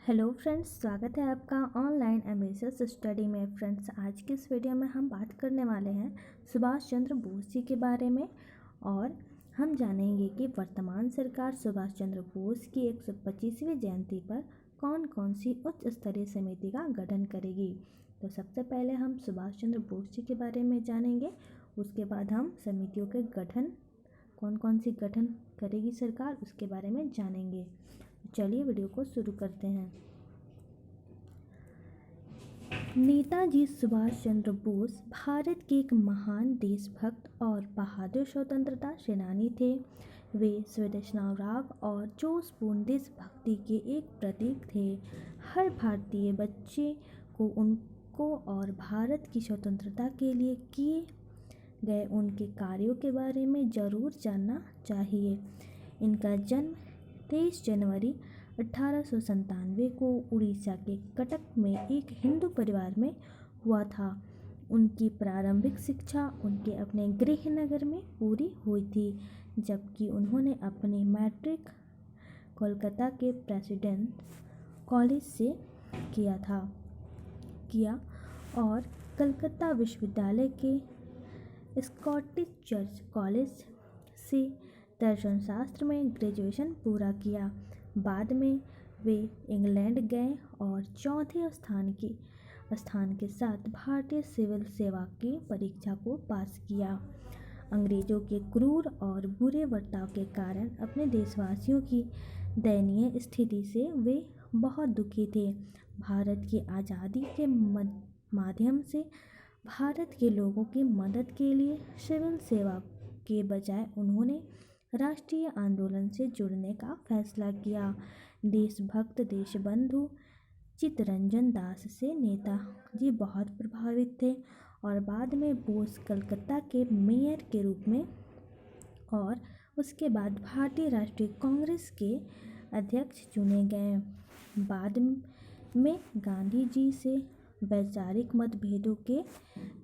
Hello friends, स्वागत है आपका ऑनलाइन एमएसएस स्टडी में। फ्रेंड्स, आज की इस वीडियो में हम बात करने वाले हैं सुभाष चंद्र बोस जी के बारे में और हम जानेंगे कि वर्तमान सरकार सुभाष चंद्र बोस की 125वीं जयंती पर कौन कौन सी उच्च स्तरीय समिति का गठन करेगी। तो सबसे पहले हम सुभाष चंद्र बोस जी के बारे में जानेंगे, उसके बाद हम समितियों के गठन कौन कौन सी गठन करेगी सरकार उसके बारे में जानेंगे। चलिए वीडियो को शुरू करते हैं। नेताजी सुभाष चंद्र बोस भारत के एक महान देशभक्त और बहादुर स्वतंत्रता सेनानी थे। वे स्वदेश अनुराग और जोशपूर्ण देशभक्ति के एक प्रतीक थे। हर भारतीय बच्चे को उनको और भारत की स्वतंत्रता के लिए किए गए उनके कार्यों के बारे में ज़रूर जानना चाहिए। इनका जन्म 23 जनवरी 1897 को उड़ीसा के कटक में एक हिंदू परिवार में हुआ था। उनकी प्रारंभिक शिक्षा उनके अपने गृहनगर में पूरी हुई थी, जबकि उन्होंने अपनी मैट्रिक कोलकाता के प्रेसिडेंट कॉलेज से किया और कलकत्ता विश्वविद्यालय के स्कॉटिश चर्च कॉलेज से दर्शनशास्त्र में ग्रेजुएशन पूरा किया। बाद में वे इंग्लैंड गए और चौथे स्थान के साथ भारतीय सिविल सेवा की परीक्षा को पास किया। अंग्रेजों के क्रूर और बुरे बर्ताव के कारण अपने देशवासियों की दयनीय स्थिति से वे बहुत दुखी थे। भारत की आज़ादी के माध्यम से भारत के लोगों की मदद के लिए सिविल सेवा के बजाय उन्होंने राष्ट्रीय आंदोलन से जुड़ने का फैसला किया। देशभक्त देशबंधु चित्तरंजन दास से नेताजी बहुत प्रभावित थे और बाद में बोस कलकत्ता के मेयर के रूप में और उसके बाद भारतीय राष्ट्रीय कांग्रेस के अध्यक्ष चुने गए। बाद में गांधी जी से वैचारिक मतभेदों के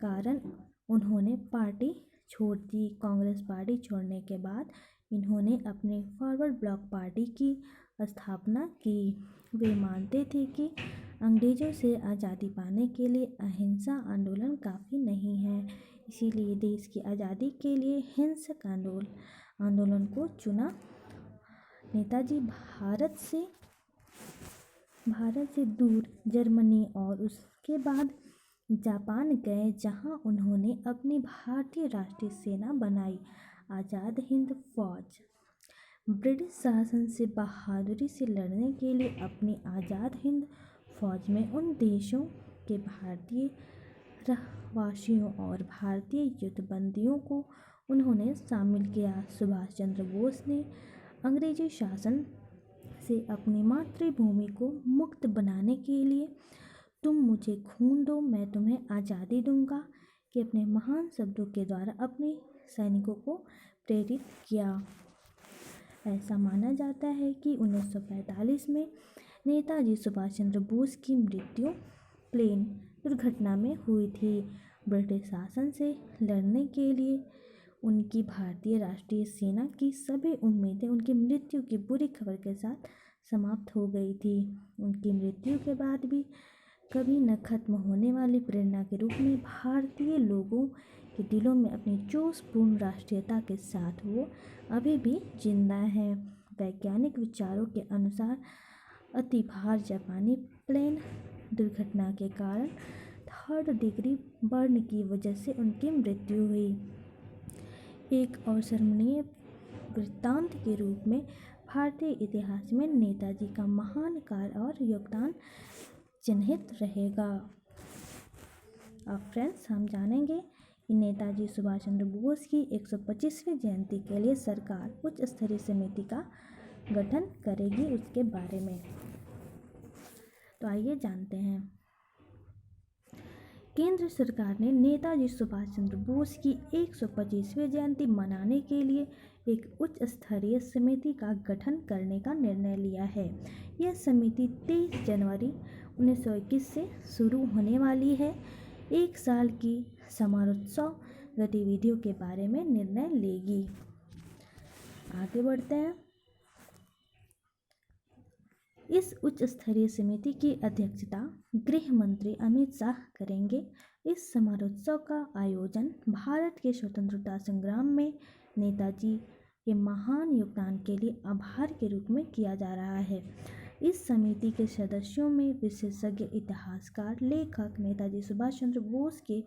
कारण उन्होंने पार्टी छोड़ दी। कांग्रेस पार्टी छोड़ने के बाद इन्होंने अपनी फॉरवर्ड ब्लॉक पार्टी की स्थापना की। वे मानते थे कि अंग्रेजों से आज़ादी पाने के लिए अहिंसा आंदोलन काफ़ी नहीं है, इसीलिए देश की आज़ादी के लिए हिंसक आंदोलन को चुना। नेताजी भारत से दूर जर्मनी और उसके बाद जापान गए, जहां उन्होंने अपनी भारतीय राष्ट्रीय सेना बनाई, आज़ाद हिंद फौज। ब्रिटिश शासन से बहादुरी से लड़ने के लिए अपनी आज़ाद हिंद फौज में उन देशों के भारतीय रहवासियों और भारतीय युद्धबंदियों को उन्होंने शामिल किया। सुभाष चंद्र बोस ने अंग्रेजी शासन से अपनी मातृभूमि को मुक्त बनाने के लिए तुम मुझे खून दो मैं तुम्हें आज़ादी दूंगा कि अपने महान शब्दों के द्वारा अपने सैनिकों को प्रेरित किया। ऐसा माना जाता है कि 1945 में नेताजी सुभाष चंद्र बोस की मृत्यु प्लेन दुर्घटना में हुई थी। ब्रिटिश शासन से लड़ने के लिए उनकी भारतीय राष्ट्रीय सेना की सभी उम्मीदें उनकी मृत्यु की बुरी खबर के साथ समाप्त हो गई थी। उनकी मृत्यु के बाद भी कभी न खत्म होने वाली प्रेरणा के रूप में भारतीय लोगों के दिलों में अपनी जोशपूर्ण राष्ट्रीयता के साथ वो अभी भी जिंदा है। वैज्ञानिक विचारों के अनुसार अतिभार जापानी प्लेन दुर्घटना के कारण 3rd डिग्री बर्न की वजह से उनकी मृत्यु हुई। एक अविस्मरणीय वृत्तांत के रूप में भारतीय इतिहास में नेताजी का महान कार्य और योगदान चिन्हित रहेगा। अब फ्रेंड्स, हम जानेंगे कि नेताजी सुभाष चंद्र बोस की 125वीं जयंती के लिए सरकार उच्च स्तरीय समिति का गठन करेगी उसके बारे में। तो आइए जानते हैं। केंद्र सरकार ने नेताजी सुभाष चंद्र बोस की 125वीं जयंती मनाने के लिए एक उच्च स्तरीय समिति का गठन करने का निर्णय लिया है। यह समिति 23 जनवरी 1921 से शुरू होने वाली है। एक साल की समारोत्सव गतिविधियों के बारे में निर्णय लेगी। आगे बढ़ते हैं। इस उच्च स्तरीय समिति की अध्यक्षता गृह मंत्री अमित शाह करेंगे। इस समारोत्सव का आयोजन भारत के स्वतंत्रता संग्राम में नेताजी के महान योगदान के लिए आभार के रूप में किया जा रहा है। इस समिति के सदस्यों में विशेषज्ञ, इतिहासकार, लेखक, नेताजी सुभाष चंद्र बोस के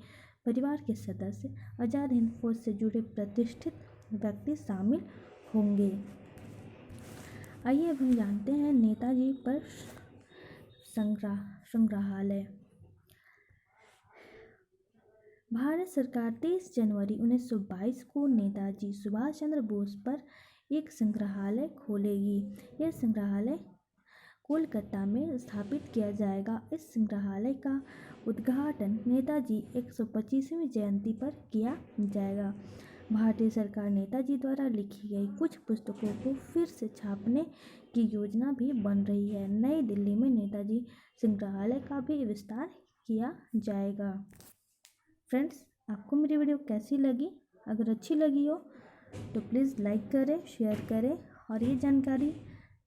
परिवार के सदस्य, आज़ाद हिंद फौज से जुड़े प्रतिष्ठित व्यक्ति शामिल होंगे। आइए अब हम जानते हैं नेताजी पर संग्रहालय। भारत सरकार 23 जनवरी 1922 को नेताजी सुभाष चंद्र बोस पर एक संग्रहालय खोलेगी। यह संग्रहालय कोलकाता में स्थापित किया जाएगा। इस संग्रहालय का उद्घाटन नेताजी 125वीं जयंती पर किया जाएगा। भारतीय सरकार नेताजी द्वारा लिखी गई कुछ पुस्तकों को फिर से छापने की योजना भी बन रही है। नई दिल्ली में नेताजी संग्रहालय का भी विस्तार किया जाएगा। फ्रेंड्स, आपको मेरी वीडियो कैसी लगी? अगर अच्छी लगी हो तो प्लीज़ लाइक करें, शेयर करें और ये जानकारी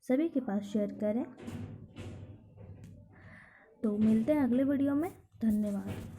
सभी के पास शेयर करें। तो मिलते हैं अगले वीडियो में। धन्यवाद।